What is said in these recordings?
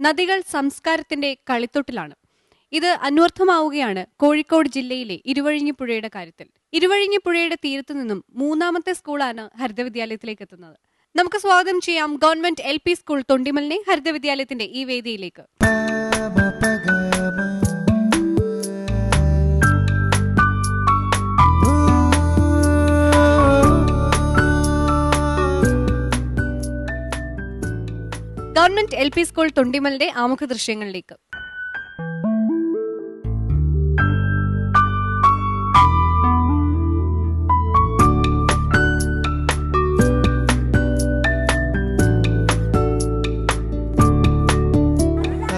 നദികൾ സംസ്കാരത്തിന്റെ കളിത്തൊട്ടിലാണ്. ഇത് അന്വർത്ഥമാവുകയാണ് കോഴിക്കോട് ജില്ലയിലെ ഇരുവഴിഞ്ഞിപ്പുഴയുടെ കാര്യത്തിൽ. ഇരുവഴിഞ്ഞിപ്പുഴയുടെ തീരത്തു നിന്നും മൂന്നാമത്തെ സ്കൂളാണ് ഹരിതവിദ്യാലയത്തിലേക്ക് എത്തുന്നത്. നമുക്ക് സ്വാഗതം ചെയ്യാം ഗവൺമെന്റ് LP സ്കൂൾ തൊണ്ടിമലിനെ ഹരിതവിദ്യാലയത്തിന്റെ ഈ വേദിയിലേക്ക്. ഗവൺമെന്റ് LP സ്കൂൾ തൊണ്ടിമലിന്റെ ആമുഖ ദൃശ്യങ്ങളിലേക്ക്.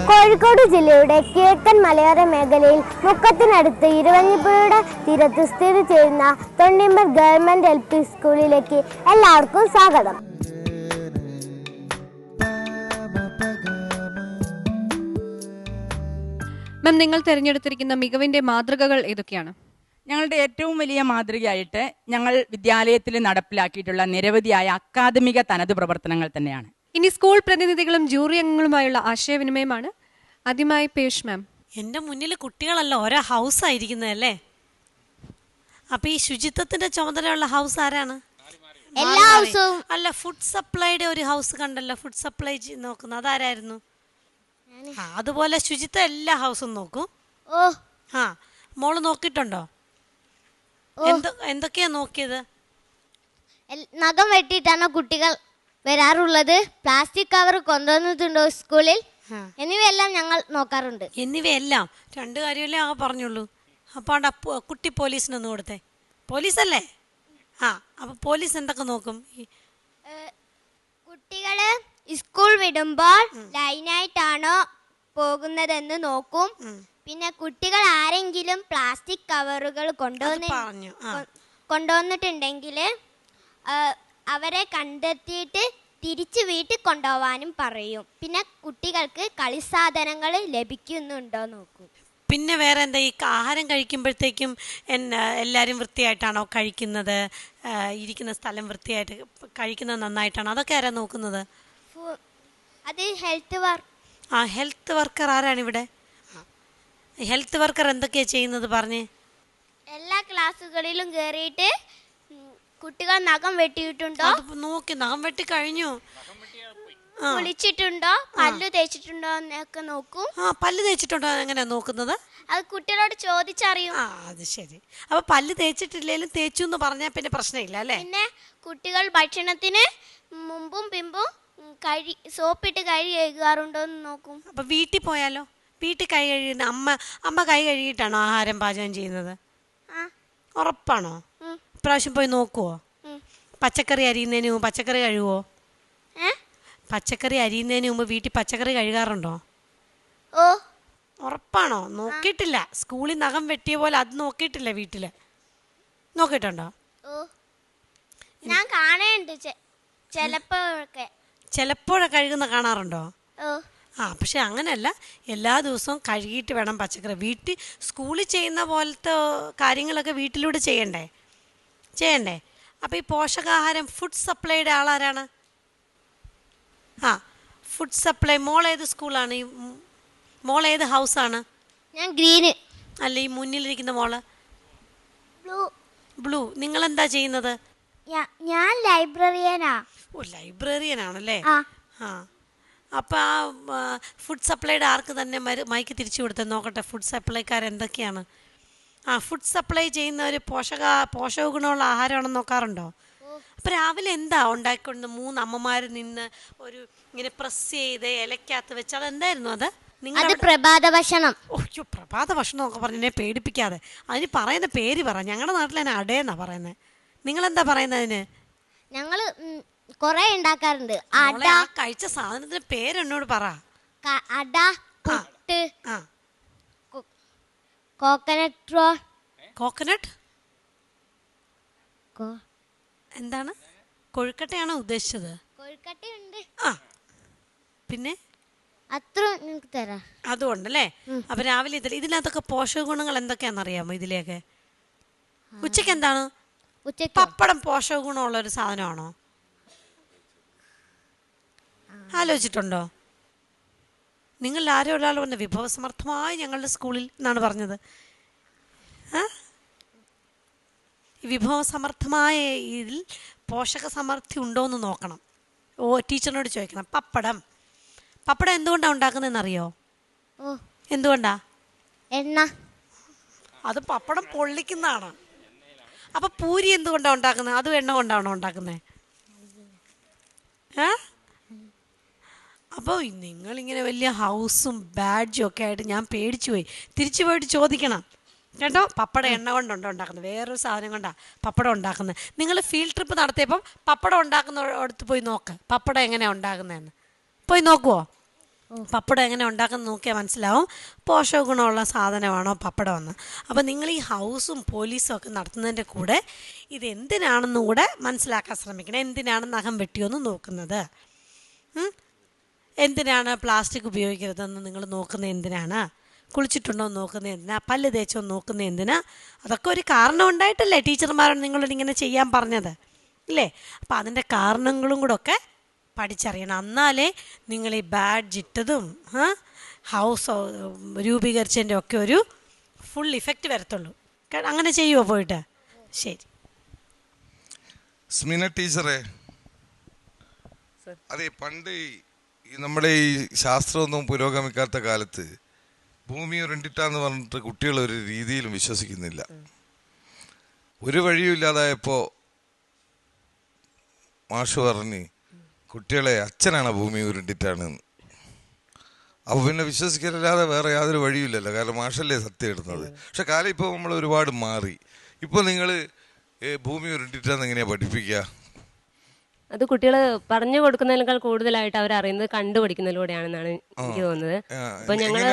കോഴിക്കോട് ജില്ലയുടെ കിഴക്കൻ മലയോര മേഖലയിൽ മുക്കത്തിനടുത്ത് ഇരുവഴിഞ്ഞിപ്പുഴയുടെ തീരത്ത് സ്ഥിതി ചെയ്യുന്ന തൊണ്ടിമൽ ഗവൺമെന്റ് LP സ്കൂളിലേക്ക് എല്ലാവർക്കും സ്വാഗതം. മാം, നിങ്ങൾ തിരഞ്ഞെടുത്തിരിക്കുന്ന മികവിന്റെ മാതൃകകൾ ഏതൊക്കെയാണ്? ഞങ്ങളുടെ ഏറ്റവും വലിയ മാതൃകയായിട്ട് ഞങ്ങൾ വിദ്യാലയത്തിൽ നടപ്പിലാക്കിയിട്ടുള്ള നിരവധിയായ അക്കാദമിക തനത് പ്രവർത്തനങ്ങൾ തന്നെയാണ്. ഇനി സ്കൂൾ പ്രതിനിധികളും ജൂറി അംഗങ്ങളുമായുള്ള ആശയവിനിമയമാണ്. ആദ്യമായി പീയൂഷ് മാം. എൻ്റെ മുന്നിൽ കുട്ടികളല്ല, ഓരോ ഹൗസ് ആയിരിക്കുന്നതല്ലേ. അപ്പൊ ഈ ശുചിത്വത്തിന്റെ ചുമതലയുള്ള ഹൗസ് ആരാണ്? എല്ലാ ഹൗസും അല്ല, ഫുഡ് സപ്ലൈയുടെ ഒരു ഹൗസ് കണ്ടല്ലോ, ഫുഡ് സപ്ലൈ നോക്കുന്നത് അതാരായിരുന്നു? അതുപോലെ ശുചിത്വം എല്ലാ ഹൗസും നോക്കും. ആ, മോള് നോക്കിയിട്ടുണ്ടോ? എന്തൊക്കെയാ നോക്കിയത്? നഖം വെട്ടിയിട്ടാണ് കുട്ടികൾ വരാറുള്ളത്, പ്ലാസ്റ്റിക് കവർ കൊണ്ടുവന്നിട്ടുണ്ടോ സ്കൂളിൽ, എന്നിവയെല്ലാം ഞങ്ങൾ നോക്കാറുണ്ട്. എന്നിവയെല്ലാം രണ്ട് കാര്യമല്ലേ ആ പറഞ്ഞുള്ളൂ. അപ്പാണ്ട് കുട്ടി പോലീസിനൊന്നും കൊടുത്തേ. പോലീസല്ലേ? ആ, അപ്പൊ പോലീസ് എന്തൊക്കെ നോക്കും? കുട്ടികള് സ്കൂൾ വിടുമ്പോൾ ലൈനായിട്ടാണോ പോകുന്നതെന്ന് നോക്കും. പിന്നെ കുട്ടികൾ ആരെങ്കിലും പ്ലാസ്റ്റിക് കവറുകൾ കൊണ്ടുവന്നിട്ടുണ്ടെങ്കിൽ അവരെ കണ്ടെത്തിയിട്ട് തിരിച്ചു വീട്ടിൽ കൊണ്ടുപോകാനും പറയും. പിന്നെ കുട്ടികൾക്ക് കളിസാധനങ്ങൾ ലഭിക്കുന്നുണ്ടോ നോക്കും. പിന്നെ വേറെ എന്താ, ഈ ആഹാരം കഴിക്കുമ്പോഴത്തേക്കും എല്ലാവരും വൃത്തിയായിട്ടാണോ കഴിക്കുന്നത്? ഇരിക്കുന്ന സ്ഥലം വൃത്തിയായിട്ട് കഴിക്കുന്നത് നന്നായിട്ടാണോ? അതൊക്കെ ആരാ നോക്കുന്നത്? അത് ഹെൽത്ത് വർക്ക്. ആ, ഹെൽത്ത് വർക്കർ ആരാണ് ഇവിടെ? ഹെൽത്ത് വർക്കർ എന്തൊക്കെയാ ചെയ്യുന്നത് പറഞ്ഞേ? എല്ലാ ക്ലാസ്സുകളിലും കയറിയിട്ട് കുട്ടികൾ നഖം വെട്ടിയിട്ടുണ്ടോ നോക്കി. നഖം വെട്ടി കഴിഞ്ഞു. കുളിച്ചിട്ടുണ്ടോ, പല്ല് തേച്ചിട്ടുണ്ടോ എന്നൊക്കെ നോക്കും. ആ, പല്ല് തേച്ചിട്ടുണ്ടോ എങ്ങനെയാ നോക്കുന്നത്? അത് കുട്ടികളോട് ചോദിച്ചറിയും. ആ, അത് ശരി. അപ്പൊ പല്ല് തേച്ചിട്ടില്ലേലും തേച്ചു എന്ന് പറഞ്ഞാൽ പിന്നെ പ്രശ്നമില്ല അല്ലേ? പിന്നെ കുട്ടികൾ ഭക്ഷണത്തിന് മുമ്പും പിമ്പും സോപ്പിട്ട് കൈ കഴുകാറുണ്ടോ എന്ന് നോക്കും. അപ്പൊ വീട്ടിൽ പോയാലോ? വീട്ടിൽ കൈ കഴുകുന്ന അമ്മ കൈ കഴുകിയിട്ടാണോ ആഹാരം പാചകം ചെയ്യുന്നത്? ഉറപ്പാണോ? ഇപ്രാവശ്യം പോയി നോക്കുവോ? പച്ചക്കറി അരിയുന്നതിന് മുമ്പ് പച്ചക്കറി കഴുകുവോ? പച്ചക്കറി അരിയുന്നതിന് മുമ്പ് വീട്ടിൽ പച്ചക്കറി കഴുകാറുണ്ടോ? ഉറപ്പാണോ? നോക്കിയിട്ടില്ല. സ്കൂളിൽ നഖം വെട്ടിയ പോലെ അത് നോക്കിയിട്ടില്ല. വീട്ടില് നോക്കിയിട്ടുണ്ടോ? ഞാൻ കാണുന്നുണ്ട് ചിലപ്പോഴൊക്കെ കഴുകുന്ന കാണാറുണ്ടോ? ആ, പക്ഷെ അങ്ങനെയല്ല, എല്ലാ ദിവസവും കഴുകിയിട്ട് വേണം പച്ചക്കറി. സ്കൂളിൽ ചെയ്യുന്ന പോലത്തെ കാര്യങ്ങളൊക്കെ വീട്ടിലൂടെ ചെയ്യണ്ടേ? അപ്പോൾ ഈ പോഷകാഹാരം ഫുഡ് സപ്ലൈയുടെ ആളാരാണ്? ആ, ഫുഡ് സപ്ലൈ. മോളേത് സ്കൂളാണ്? മോളേത് ഹൗസാണ്? ഞാൻ ഗ്രീന്. അല്ല, ഈ മുന്നിലിരിക്കുന്ന മോള് ബ്ലൂ. നിങ്ങളെന്താ ചെയ്യുന്നത്? ഞാൻ ലൈബ്രറിയനാ. ഓ, ലൈബ്രറിയനാണല്ലേ. ആ, അപ്പം ആ ഫുഡ് സപ്ലൈയുടെ ആർക്ക് തന്നെ മൈക്ക് തിരിച്ചു കൊടുത്തേ നോക്കട്ടെ. ഫുഡ് സപ്ലൈക്കാർ എന്തൊക്കെയാണ്? ആ, ഫുഡ് സപ്ലൈ ചെയ്യുന്ന ഒരു പോഷക ഗുണമുള്ള ആഹാരമാണെന്ന് നോക്കാറുണ്ടോ? അപ്പം രാവിലെ എന്താ ഉണ്ടാക്കിക്കൊണ്ട് 3 അമ്മമാർ നിന്ന് ഒരു ഇങ്ങനെ പ്രസ് ചെയ്ത് ഇലക്കകത്ത് വെച്ച് അതെന്തായിരുന്നു അത്? പ്രഭാത ഭക്ഷണം. ഓയ്യോ, പ്രഭാത ഭക്ഷണം ഒക്കെ പറഞ്ഞെ പേടിപ്പിക്കാതെ. അതിന് പറയുന്ന പേര് പറ. ഞങ്ങളുടെ നാട്ടിൽ തന്നെ അടയെന്നാ പറയുന്നത്. നിങ്ങളെന്താ പറയുന്നതിന്? ഞങ്ങൾ കൊറേ ഉണ്ടാക്കാറുണ്ട്. കഴിച്ച സാധനത്തിന്റെ പേര് എന്നോട് പറ. അട, പുട്ട്, കോക്കനട്ട് റോൾ. കോക്കനട്ട് എന്താണ്? കൊഴുക്കട്ടയാണോ ഉദ്ദേശിച്ചത്? കൊഴുക്കട്ടയുണ്ട്. ആ, പിന്നെ അത്ര നിങ്ങൾക്ക് തരാം. അതുകൊണ്ടല്ലേ. അപ്പൊ രാവിലെ ഇതിനകത്തൊക്കെ പോഷക ഗുണങ്ങൾ എന്തൊക്കെയാണെന്നറിയാമോ? ഇതിലേക്ക് ഉച്ചക്ക് എന്താണ്? പപ്പടം പോഷക ഗുണമുള്ള ഒരു സാധനമാണോ? ആലോചിച്ചിട്ടുണ്ടോ? നിങ്ങളിൽ ആരോ ഒരാൾ പറഞ്ഞ വിഭവസമർത്ഥമായി ഞങ്ങളുടെ സ്കൂളിൽ എന്നാണ് പറഞ്ഞത്. വിഭവസമർത്ഥമായ ഇതിൽ പോഷകസമൃദ്ധി ഉണ്ടോ എന്ന് നോക്കണം. ടീച്ചറിനോട് ചോദിക്കണം. പപ്പടം എന്തുകൊണ്ടാണ് ഉണ്ടാക്കുന്നതെന്നറിയോ? എന്തുകൊണ്ടാ? എണ്ണ. അത് പപ്പടം പൊള്ളിക്കുന്നതാണ്. അപ്പം പൂരി എന്തുകൊണ്ടാണ് ഉണ്ടാക്കുന്നത്? അതും എണ്ണ കൊണ്ടാണോ ഉണ്ടാക്കുന്നത്? അപ്പോൾ നിങ്ങളിങ്ങനെ വലിയ ഹൗസും ബാഡ്ജും ഒക്കെ ആയിട്ട് ഞാൻ പേടിച്ചു പോയി. തിരിച്ചു പോയിട്ട് ചോദിക്കണം കേട്ടോ. പപ്പടം എണ്ണ കൊണ്ടുണ്ടോ ഉണ്ടാക്കുന്നത്? വേറൊരു സാധനം കൊണ്ടാണ് പപ്പടം ഉണ്ടാക്കുന്നത്. നിങ്ങൾ ഫീൽഡ് ട്രിപ്പ് നടത്തിയപ്പം പപ്പടം ഉണ്ടാക്കുന്ന അടുത്ത് പോയി നോക്ക്. പപ്പടം എങ്ങനെയാണ് ഉണ്ടാക്കുന്നതെന്ന് പോയി നോക്കുമോ? പപ്പടം എങ്ങനെ ഉണ്ടാക്കുന്നത് നോക്കിയാൽ മനസ്സിലാവും പോഷക ഗുണമുള്ള സാധനമാണോ പപ്പടമെന്ന്. അപ്പോൾ നിങ്ങൾ ഈ ഹൗസും പോലീസും ഒക്കെ നടത്തുന്നതിൻ്റെ കൂടെ ഇതെന്തിനാണെന്നും കൂടെ മനസ്സിലാക്കാൻ ശ്രമിക്കണം. എന്തിനാണ് നഖം വെട്ടിയൊന്ന് നോക്കുന്നത്? എന്തിനാണ് പ്ലാസ്റ്റിക് ഉപയോഗിക്കരുതെന്ന് നിങ്ങൾ നോക്കുന്നത് എന്തിനാണ്? കുളിച്ചിട്ടുണ്ടോ എന്ന് നോക്കുന്നത് എന്തിനാ? പല്ല് തേച്ചോ നോക്കുന്നത് എന്തിനാ? അതൊക്കെ ഒരു കാരണം ഉണ്ടായിട്ടല്ലേ ടീച്ചർമാരോട് നിങ്ങളോട് ഇങ്ങനെ ചെയ്യാൻ പറഞ്ഞത് ഇല്ലേ? അപ്പം അതിൻ്റെ കാരണങ്ങളും കൂടെ ഒക്കെ പഠിച്ചറിയണം. എന്നാലേ നിങ്ങൾ ഈ ബാഡ്ജ് ഇട്ടതും ഹൗസ് രൂപീകരിച്ചതിൻ്റെ ഒക്കെ ഒരു ഫുൾ ഇഫക്റ്റ് വരത്തുള്ളൂ. അങ്ങനെ ചെയ്യുമോ പോയിട്ട്? ശരി. സ്മിന ടീച്ചറെ, അതെ, പണ്ട് നമ്മുടെ ഈ ശാസ്ത്രമൊന്നും പുരോഗമിക്കാത്ത കാലത്ത് ഭൂമി ഉരുണ്ടിട്ടാന്ന് പറഞ്ഞിട്ട് കുട്ടികൾ ഒരു രീതിയിലും വിശ്വസിക്കുന്നില്ല. ഒരു വഴിയും ഇല്ലാതായപ്പോൾ മാഷ് പറഞ്ഞ് കുട്ടികളെ അച്ഛനാണ് ഭൂമി ഉരുണ്ടിട്ടാണ്. അപ്പോൾ പിന്നെ വിശ്വസിക്കലല്ലാതെ വേറെ യാതൊരു വഴിയില്ലല്ലോ, കാരണം മാഷല്ലേ സത്യം ഇടുന്നത്. പക്ഷെ കാലം ഇപ്പോൾ നമ്മൾ ഒരുപാട് മാറി. ഇപ്പോൾ നിങ്ങൾ ഭൂമി ഉരുണ്ടിട്ടാന്ന് എങ്ങനെയാണ് പഠിപ്പിക്കുക? അത് കുട്ടികൾ പറഞ്ഞു കൊടുക്കുന്നതിനേക്കാൾ കൂടുതലായിട്ട് അവർ അറിയുന്നത് കണ്ടുപഠിക്കുന്നതിലൂടെയാണെന്നാണ് എനിക്ക് തോന്നുന്നത്. അപ്പൊ ഞങ്ങള്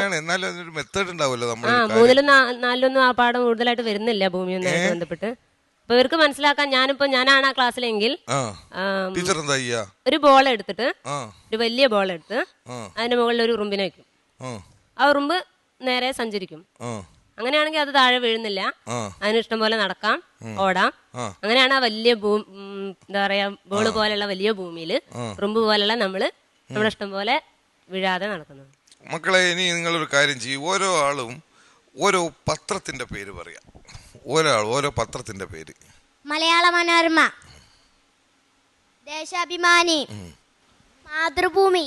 3-ലും 4-ലൊന്നും ആ പാഠം കൂടുതലായിട്ട് വരുന്നില്ല ഭൂമിയുമായിട്ട് ബന്ധപ്പെട്ട്. അപ്പൊ ഇവർക്ക് മനസ്സിലാക്കാൻ ഞാനാണ് ആ ക്ലാസ്സിലെങ്കിൽ ഒരു ബോൾ എടുത്തിട്ട്, ഒരു വലിയ ബോൾ എടുത്ത് അതിന്റെ മുകളിൽ ഒരു ഉറുമ്പിനെ വെക്കും. ആ ഉറുമ്പ് നേരെ സഞ്ചരിക്കും. അങ്ങനെയാണെങ്കിൽ അത് താഴെ വീഴുന്നില്ല. അതിന് ഇഷ്ടം പോലെ നടക്കാം, ഓടാം. അങ്ങനെയാണ് ആ വലിയ എന്താ പറയാ ബോള് പോലെയുള്ള വലിയ ഭൂമിയില് ഉറുമ്പ് പോലെയുള്ള നമ്മുടെ ഇഷ്ടം പോലെ വീഴാതെ നടക്കുന്നത്. മക്കളെ, ഇനി നിങ്ങളൊരു കാര്യം ചെയ്യും. ഓരോ ആളും ഓരോ പത്രത്തിന്റെ പേര് പറയാം. ഓരോ പത്രത്തിന്റെ പേര്. മലയാള മനോരമ, ദേശാഭിമാനി, മാതൃഭൂമി,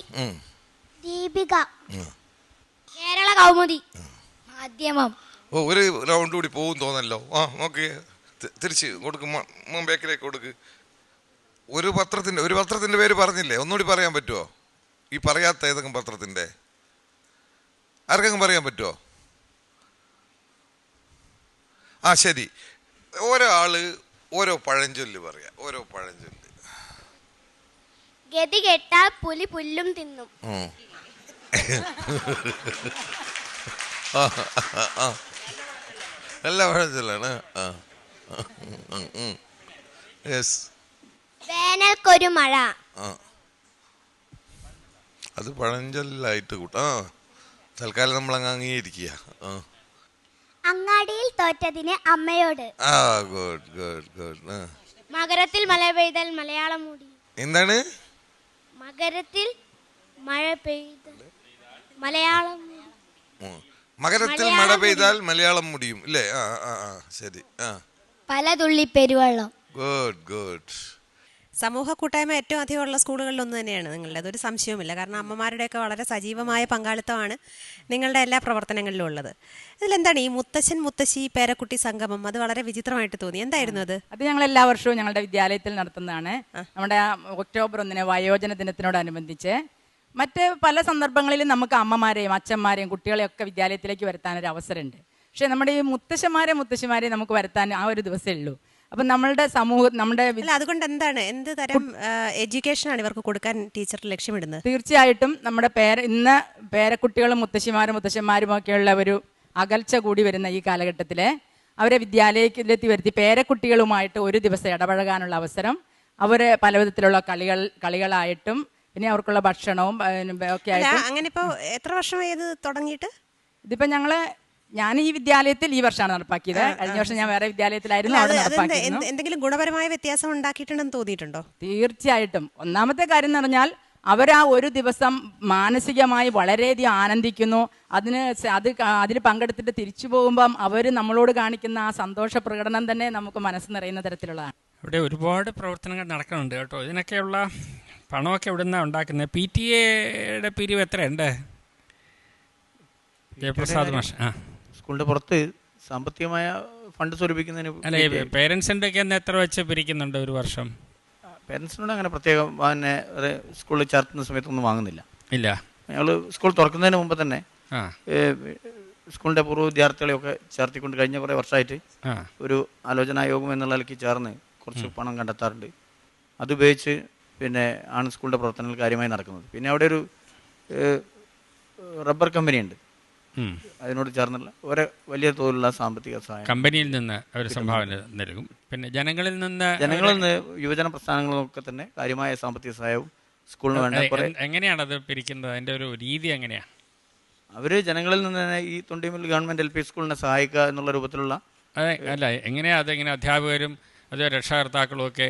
ദീപിക, കേരള കൗമുദി, മാധ്യമം. ഒരു റൗണ്ട് കൂടി പോകും തോന്നല്ലോ. നോക്കിയേ, തിരിച്ച് കൊടുക്കും, ബേക്കിലേക്ക് കൊടുക്ക്. ഒരു പത്രത്തിന്റെ പേര് പറഞ്ഞില്ലേ? ഒന്നുകൂടി പറയാൻ പറ്റുമോ? ഈ പറയാത്ത ഏതെങ്കിലും പത്രത്തിന്റെ ആർക്കെങ്കിലും പറയാൻ പറ്റുമോ? ശരി. ഓരോ ആള് ഓരോ പഴഞ്ചൊല്ല് പറയാ. ഓരോ പഴഞ്ചൊല്ല്. ഗതി കെട്ടാൽ പുലി പുല്ലും തിന്നും. നല്ല പഴഞ്ചൊല്ലാണ്. വേനൽക്കൊരു മഴ. അത് പഴഞ്ചൊല്ലായിട്ട് തൽക്കാലം നമ്മൾ അങ്ങ് അംഗീകരിക്കുക. അങ്ങാടിയിൽ തോറ്റതിന് അമ്മയോട്. Good good good. മകരത്തിൽ മഴ പെയ്താൽ മലയാളം മൂടി. എന്താണ്? മകരത്തിൽ മഴ പെയ്താൽ മലയാളം. മകരത്തിൽ മഴ പെയ്താൽ മലയാളം മുടിയും ഇല്ലേ? ശരി. പല തുള്ളി പെരുവെള്ളം. Good good. സമൂഹ കൂട്ടായ്മ ഏറ്റവും അധികം ഉള്ള സ്കൂളുകളിൽ ഒന്ന് തന്നെയാണ് നിങ്ങളുടെ. അതൊരു സംശയവുമില്ല. കാരണം അമ്മമാരുടെയൊക്കെ വളരെ സജീവമായ പങ്കാളിത്തമാണ് നിങ്ങളുടെ എല്ലാ പ്രവർത്തനങ്ങളിലും ഉള്ളത്. ഇതിലെന്താണ് ഈ മുത്തശ്ശൻ മുത്തശ്ശി പേരക്കുട്ടി സംഗമം? അത് വളരെ വിചിത്രമായിട്ട് തോന്നി. എന്തായിരുന്നു അത്? അത് ഞങ്ങൾ എല്ലാ വർഷവും ഞങ്ങളുടെ വിദ്യാലയത്തിൽ നടത്തുന്നതാണ്. നമ്മുടെ ഒക്ടോബർ 1 വയോജന ദിനത്തിനോടനുബന്ധിച്ച് മറ്റ് പല സന്ദർഭങ്ങളിലും നമുക്ക് അമ്മമാരെയും അച്ഛന്മാരെയും കുട്ടികളെയൊക്കെ വിദ്യാലയത്തിലേക്ക് വരുത്താനൊരു അവസരമുണ്ട്. പക്ഷെ നമ്മുടെ ഈ മുത്തശ്ശിമാരെയും നമുക്ക് വരുത്താൻ ആ ഒരു ദിവസമേ ഉള്ളൂ. അപ്പം നമ്മളുടെ അതുകൊണ്ട് എന്ത് തരം എഡ്യൂക്കേഷനാണ് ഇവർക്ക് കൊടുക്കാൻ ടീച്ചർ ലക്ഷ്യമിടുന്നത്? തീർച്ചയായിട്ടും നമ്മുടെ ഇന്ന് പേരക്കുട്ടികളും മുത്തശ്ശന്മാരും ഒക്കെയുള്ള ഒരു അകൽച്ച കൂടി വരുന്ന ഈ കാലഘട്ടത്തിൽ അവരെ വിദ്യാലയത്തിലെത്തി വരുത്തി പേരക്കുട്ടികളുമായിട്ട് ഒരു ദിവസം ഇടപഴകാനുള്ള അവസരം, അവർ പലവിധത്തിലുള്ള കളികളായിട്ടും പിന്നെ അവർക്കുള്ള ഭക്ഷണവും ഒക്കെ ആയിട്ട്. അങ്ങനെ ഇപ്പോൾ എത്ര വർഷമായി ഇത് തുടങ്ങിയിട്ട്? ഇതിപ്പോൾ ഞാൻ ഈ വിദ്യാലയത്തിൽ ഈ വർഷമാണ് നടപ്പാക്കിയത്. കഴിഞ്ഞ വർഷം ഞാൻ വേറെ വിദ്യാലയത്തിലായിരുന്നു, അവിടെ നടപ്പാക്കിയിരുന്നു. എന്തെങ്കിലും ഗുണപരമായ വ്യത്യാസം ഉണ്ടാക്കിയിട്ടുണ്ടെന്ന് തോന്നിയിട്ടുണ്ടോ? തീർച്ചയായിട്ടും. ഒന്നാമത്തെ കാര്യം എന്ന് പറഞ്ഞാൽ അവരാ ഒരു ദിവസം മാനസികമായി വളരെയധികം ആനന്ദിക്കുന്നു. അതിൽ പങ്കെടുത്തിട്ട് തിരിച്ചു പോകുമ്പം അവർ നമ്മളോട് കാണിക്കുന്ന ആ സന്തോഷ പ്രകടനം തന്നെ നമുക്ക് മനസ്സ് നിറയുന്ന തരത്തിലുള്ളതാണ്. ഇവിടെ ഒരുപാട് പ്രവർത്തനങ്ങൾ നടക്കുന്നുണ്ട് കേട്ടോ. ഇതിനൊക്കെയുള്ള പണമൊക്കെ ഇവിടെ നിന്നാണ് ഉണ്ടാക്കുന്നത്. PTA പിരിവ് എത്രയുണ്ട് ജയപ്രസാദ് മാഷ്? സ്കൂളിൻ്റെ പുറത്ത് സാമ്പത്തികമായ ഫണ്ട് സ്വരൂപിക്കുന്നതിന് അല്ല, പേരൻസിൻ്റെ ഒക്കെ എത്ര വെച്ച് പിരിക്കുന്നുണ്ട് ഒരു വർഷം? പേരൻസിനോട് അങ്ങനെ പ്രത്യേകം പിന്നെ സ്കൂളിൽ ചേർത്തുന്ന സമയത്തൊന്നും വാങ്ങുന്നില്ല. ഇല്ല, ഞങ്ങൾ സ്കൂൾ തുറക്കുന്നതിന് മുമ്പ് തന്നെ സ്കൂളിൻ്റെ പൂർവ്വ വിദ്യാർത്ഥികളെയൊക്കെ ചേർത്തിക്കൊണ്ട് കഴിഞ്ഞ കുറേ വർഷമായിട്ട് ഒരു ആലോചനാ യോഗം എന്നുള്ള നിലയ്ക്ക് ചേർന്ന് കുറച്ച് പണം കണ്ടെത്താറുണ്ട്. അതുപയോഗിച്ച് പിന്നെ ആണ് സ്കൂളിൻ്റെ പ്രവർത്തനങ്ങൾ കാര്യമായി നടക്കുന്നത്. പിന്നെ അവിടെ ഒരു റബ്ബർ കമ്പനിയുണ്ട്, അതിനോട് ചേർന്നുള്ള ഒരു വലിയ തോതിലുള്ള സാമ്പത്തിക സഹായം കമ്പനിയിൽ നിന്ന് അവർ സംഭാവന നൽകും. പിന്നെ ജനങ്ങളിൽ നിന്ന് യുവജന പ്രസ്ഥാനങ്ങളൊക്കെ തന്നെ കാര്യമായ സാമ്പത്തിക സഹായവും സ്കൂളിന് വേണ്ട. എങ്ങനെയാണത് പിരിക്കുന്നത്? അതിൻ്റെ ഒരു രീതി എങ്ങനെയാണ്? അവർ ജനങ്ങളിൽ നിന്ന് തന്നെ ഈ തൊണ്ടിമുല്ല ഗവൺമെൻറ് LP സ്കൂളിനെ സഹായിക്കുക എന്നുള്ള രൂപത്തിലുള്ള അല്ല, എങ്ങനെയാണ് അതെങ്ങനെ അധ്യാപകരും അത് രക്ഷകർത്താക്കളും ഒക്കെ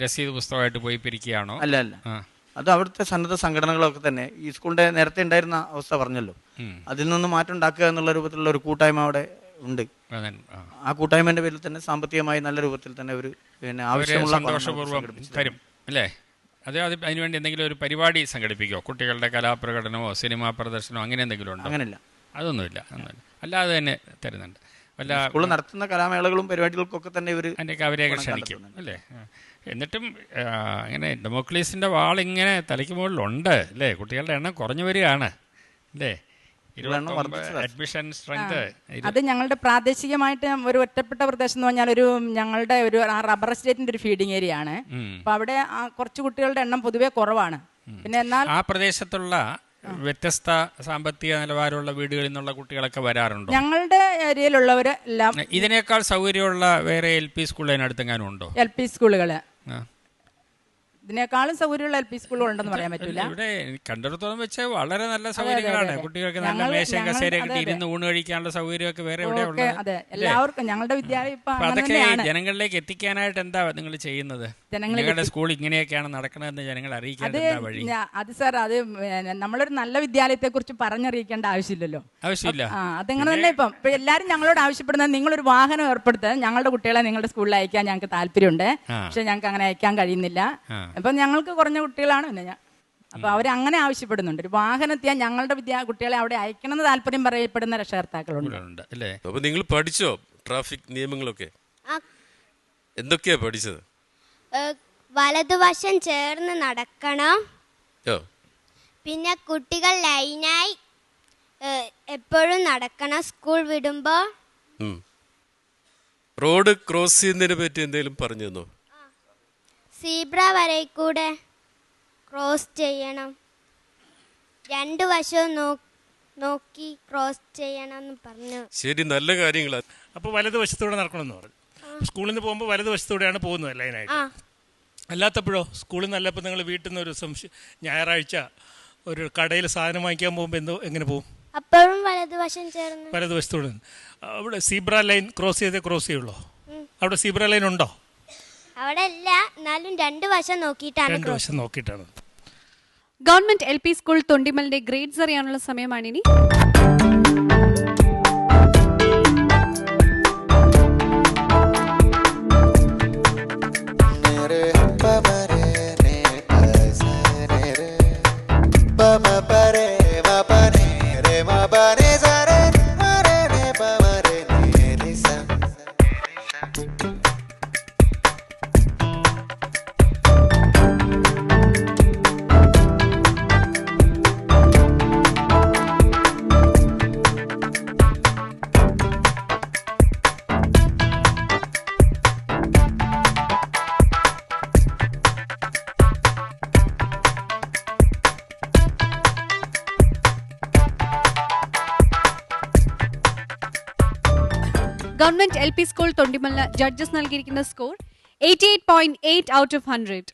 രസീത് പുസ്തകമായിട്ട് പോയി പിരിക്കുകയാണോ? അല്ല, അത് അവിടുത്തെ സന്നദ്ധ സംഘടനകളൊക്കെ തന്നെ ഈ സ്കൂളിൻ്റെ നേരത്തെ ഉണ്ടായിരുന്ന അവസ്ഥ പറഞ്ഞല്ലോ, അതിൽ നിന്ന് മാറ്റം ഉണ്ടാക്കുക എന്നുള്ള രൂപത്തിലുള്ള ഒരു കൂട്ടായ്മ അവിടെ ഉണ്ട്. ആ കൂട്ടായ്മയുടെ പേരിൽ തന്നെ സാമ്പത്തികമായി നല്ല രൂപത്തിൽ തന്നെ ഒരു പിന്നെ ആവശ്യമുള്ള സന്തോഷപൂർവ്വം തരും അല്ലേ? അതിനുവേണ്ടി എന്തെങ്കിലും ഒരു പരിപാടി സംഘടിപ്പിക്കുമോ? കുട്ടികളുടെ കലാപ്രകടനമോ സിനിമാ പ്രദർശനമോ അങ്ങനെ എന്തെങ്കിലും ഉണ്ടോ? അങ്ങനെയില്ല, അതൊന്നുമില്ല. അല്ലാതെ തന്നെ തരുന്നുണ്ട്. വല്ല സ്കൂൾ നടത്തുന്ന കലാമേളകളും പരിപാടികൾക്കൊക്കെ തന്നെ ഇവർ അതിൻ്റെയൊക്കെ അവരെയൊക്കെ ക്ഷണിക്കും അല്ലേ? എന്നിട്ടും ഇങ്ങനെ ഡെമോക്രസീസിൻ്റെ വാളിങ്ങനെ തലയ്ക്ക് മുകളിലുണ്ട് അല്ലേ? കുട്ടികളുടെ എണ്ണം കുറഞ്ഞു വരികയാണ് അല്ലേ? Admission strength. അത് ഞങ്ങളുടെ പ്രാദേശികമായിട്ട് ഒരു ഒറ്റപ്പെട്ട പ്രദേശം എന്ന് പറഞ്ഞാൽ ഞങ്ങളുടെ ഒരു റബ്ബർ എസ്റ്റേറ്റിന്റെ ഒരു ഫീഡിംഗ് ഏരിയ ആണ്. അപ്പൊ അവിടെ കുറച്ച് കുട്ടികളുടെ എണ്ണം പൊതുവെ കുറവാണ്. പിന്നെ എന്നാൽ ആ പ്രദേശത്തുള്ള വ്യത്യസ്ത സാമ്പത്തിക നിലവാരമുള്ള വീടുകളിൽ നിന്നുള്ള കുട്ടികളൊക്കെ വരാറുണ്ടോ? ഞങ്ങളുടെ ഏരിയയിലുള്ളവരെല്ലാം ഇതിനേക്കാൾ സൗകര്യമുള്ള വേറെ LP സ്കൂൾ അതിനടുത്തെങ്ങാനും ഉണ്ടോ? LP സ്കൂളുകള് ഇതിനേക്കാളും സൗകര്യമുള്ള LP സ്കൂളുകൾ ഉണ്ടെന്ന് പറയാൻ പറ്റില്ല. ഇവിടെ കണ്ടിടത്തോളം വെച്ച് വളരെ നല്ല സൗകര്യങ്ങളാണ്. കുട്ടികൾക്ക് നല്ല മേശയും കസേരയൊക്കെ ഇരുന്ന് ഊണ് കഴിക്കാനുള്ള സൗകര്യമൊക്കെ വേറെ എവിടെയുള്ളത്. അതെ, എല്ലാവർക്കും ഞങ്ങളുടെ വിദ്യാലയം അതൊക്കെ ജനങ്ങളിലേക്ക് എത്തിക്കാനായിട്ട് എന്താ നിങ്ങൾ ചെയ്യുന്നത്? നിങ്ങളുടെ സ്കൂൾ ഇങ്ങനെയൊക്കെയാണ് നടക്കണമെന്ന് ജനങ്ങളെ അറിയിക്കാൻ എന്താ വഴി? അത് സാർ, അത് നമ്മളൊരു നല്ല വിദ്യാലയത്തെ കുറിച്ച് പറഞ്ഞറിയിക്കേണ്ട ആവശ്യമില്ലല്ലോ. ആവശ്യമില്ല. അതങ്ങനെ തന്നെ ഇപ്പം എല്ലാവരും ഞങ്ങളോട് ആവശ്യപ്പെടുന്നത് നിങ്ങളൊരു വാഹനം ഏർപ്പെടുത്തുക, ഞങ്ങളുടെ കുട്ടികളെ നിങ്ങളുടെ സ്കൂളിൽ അയക്കാൻ ഞങ്ങൾക്ക് താല്പര്യമുണ്ട്, പക്ഷെ ഞങ്ങൾക്ക് അങ്ങനെ അയക്കാൻ കഴിയുന്നില്ല. അപ്പം ഞങ്ങൾക്ക് കുറഞ്ഞ കുട്ടികളാണ്. പിന്നെ അപ്പൊ അവരങ്ങനെ ആവശ്യപ്പെടുന്നുണ്ട്, ഒരു വാഹനത്തെ ഞങ്ങളുടെ കുട്ടികളെ അവിടെ അയക്കണമെന്ന് താല്പര്യം പറയപ്പെടുന്ന രക്ഷകർത്താക്കളുണ്ട് അല്ലേ? അപ്പൊ നിങ്ങൾ പഠിച്ചോ ട്രാഫിക് നിയമങ്ങളൊക്കെ? എന്തൊക്കെയാ പഠിച്ചത്? വലതുവശം ചേർന്ന് നടക്കണം, പിന്നെ കുട്ടികൾ ലൈനായി എപ്പോഴും നടക്കണം സ്കൂൾ വിടുമ്പോ. റോഡ് ക്രോസ് ചെയ്യുന്നതിനെ പറ്റി എന്തെങ്കിലും പറഞ്ഞു തന്നോ? സീബ്ര വരെ കൂടെ ക്രോസ് ചെയ്യണം, രണ്ടു വശവും നോക്കി ക്രോസ് ചെയ്യണം എന്ന് പറഞ്ഞു. ശരി, നല്ല കാര്യങ്ങളാ. അപ്പോൾ വലതുവശത്തൂടെ നടക്കണമെന്ന് പറഞ്ഞു. സ്കൂളിൽ നിന്ന് പോകുമ്പോൾ വലതുവശത്തൂടെയാണ് പോകുന്നത് ലൈനായിട്ട്. അല്ലാത്തപ്പോഴോ സ്കൂളിൽ നിന്ന് അല്ലപ്പോൾ നിങ്ങൾ വീട്ടിൽ നിന്ന് ഒരു ഞായറാഴ്ച ഒരു കടയിൽ സാധനം വാങ്ങിക്കാൻ പോകുമ്പോൾ എങ്ങനെ പോകും? അപ്പോഴും വലതുവശം ചേർന്ന് വലതുവശത്തൂടെ. അവിടെ സീബ്ര ലൈൻ ക്രോസ് ചെയ്യുള്ളൂ. അവിടെ സീബ്ര ലൈൻ ഉണ്ടോ? അവിടെ ഇല്ല, എന്നാലും രണ്ടു വശം നോക്കിയിട്ടാണ്. ഗവൺമെന്റ് LP സ്കൂൾ തൊണ്ടിമലിന്റെ ഗ്രേഡ്സ് അറിയാനുള്ള സമയമാണിനി. ഗവൺമെന്റ് LP സ്കൂൾ തൊണ്ടിമലിന് ജഡ്ജസ് നൽകിയിരിക്കുന്ന സ്കോർ 88.8 out of 100.